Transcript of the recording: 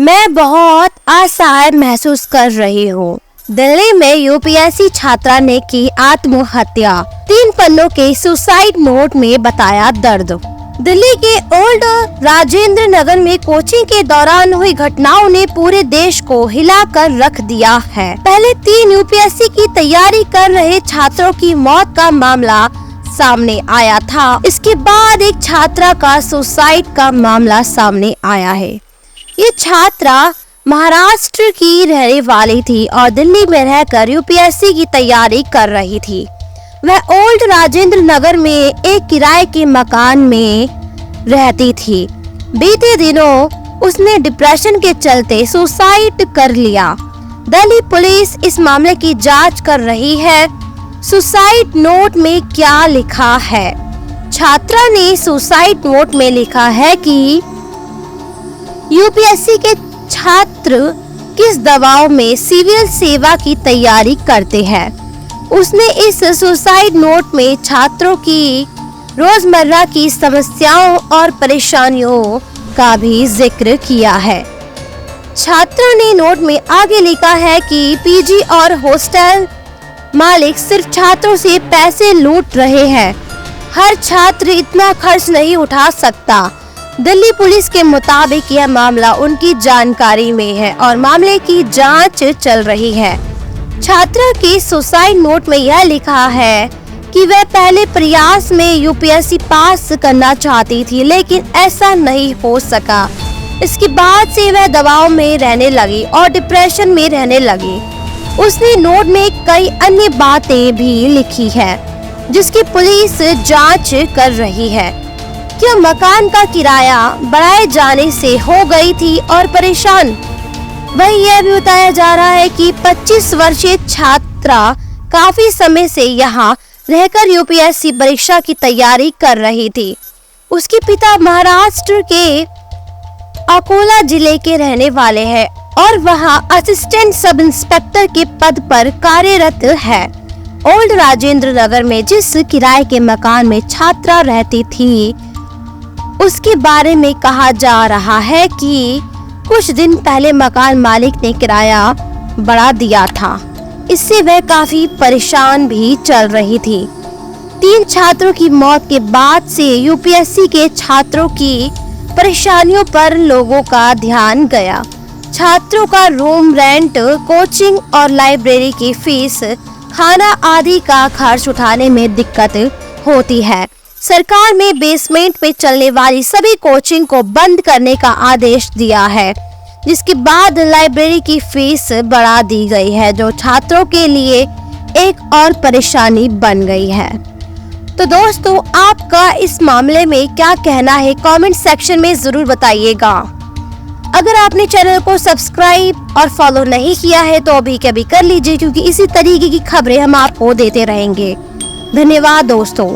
मैं बहुत असहाय महसूस कर रही हूँ। दिल्ली में यूपीएससी छात्रा ने की आत्महत्या, 3 पन्नों के सुसाइड नोट में बताया दर्द। दिल्ली के ओल्ड राजेंद्र नगर में कोचिंग के दौरान हुई घटनाओं ने पूरे देश को हिलाकर रख दिया है। पहले 3 यूपीएससी की तैयारी कर रहे छात्रों की मौत का मामला सामने आया था। इसके बाद एक छात्रा का सुसाइड का मामला सामने आया है। ये छात्रा महाराष्ट्र की रहने वाली थी और दिल्ली में रहकर यूपीएससी की तैयारी कर रही थी। वह ओल्ड राजेंद्र नगर में एक किराए के मकान में रहती थी। बीते दिनों उसने डिप्रेशन के चलते सुसाइड कर लिया। दिल्ली पुलिस इस मामले की जांच कर रही है। सुसाइड नोट में क्या लिखा है? छात्रा ने सुसाइड नोट में लिखा है कि यूपीएससी के छात्र किस दबाव में सिविल सेवा की तैयारी करते हैं। उसने इस सुसाइड नोट में छात्रों की रोजमर्रा की समस्याओं और परेशानियों का भी जिक्र किया है। छात्रों ने नोट में आगे लिखा है कि पीजी और हॉस्टल मालिक सिर्फ छात्रों से पैसे लूट रहे हैं। हर छात्र इतना खर्च नहीं उठा सकता। दिल्ली पुलिस के मुताबिक यह मामला उनकी जानकारी में है और मामले की जांच चल रही है। छात्रा के सुसाइड नोट में यह लिखा है कि वह पहले प्रयास में यूपीएससी पास करना चाहती थी, लेकिन ऐसा नहीं हो सका। इसके बाद से वह दबाव में रहने लगी और डिप्रेशन में रहने लगी। उसने नोट में कई अन्य बातें भी लिखी है, जिसकी पुलिस जांच कर रही है। क्या मकान का किराया बढ़ाए जाने से हो गई थी और परेशान। वहीं यह भी बताया जा रहा है कि 25 वर्षीय छात्रा काफी समय से यहाँ रहकर यूपीएससी परीक्षा की तैयारी कर रही थी। उसके पिता महाराष्ट्र के अकोला जिले के रहने वाले हैं और वहाँ असिस्टेंट सब इंस्पेक्टर के पद पर कार्यरत है। ओल्ड राजेंद्र नगर में जिस किराए के मकान में छात्रा रहती थी, उसके बारे में कहा जा रहा है कि कुछ दिन पहले मकान मालिक ने किराया बढ़ा दिया था। इससे वह काफी परेशान भी चल रही थी। 3 छात्रों की मौत के बाद से यूपीएससी के छात्रों की परेशानियों पर लोगों का ध्यान गया। छात्रों का रूम रेंट, कोचिंग और लाइब्रेरी की फीस, खाना आदि का खर्च उठाने में दिक्कत होती है। सरकार ने बेसमेंट में चलने वाली सभी कोचिंग को बंद करने का आदेश दिया है, जिसके बाद लाइब्रेरी की फीस बढ़ा दी गई है, जो छात्रों के लिए एक और परेशानी बन गई है। तो दोस्तों, आपका इस मामले में क्या कहना है, कमेंट सेक्शन में जरूर बताइएगा। अगर आपने चैनल को सब्सक्राइब और फॉलो नहीं किया है तो अभी के अभी कर लीजिए, क्योंकि इसी तरीके की खबरें हम आपको देते रहेंगे। धन्यवाद दोस्तों।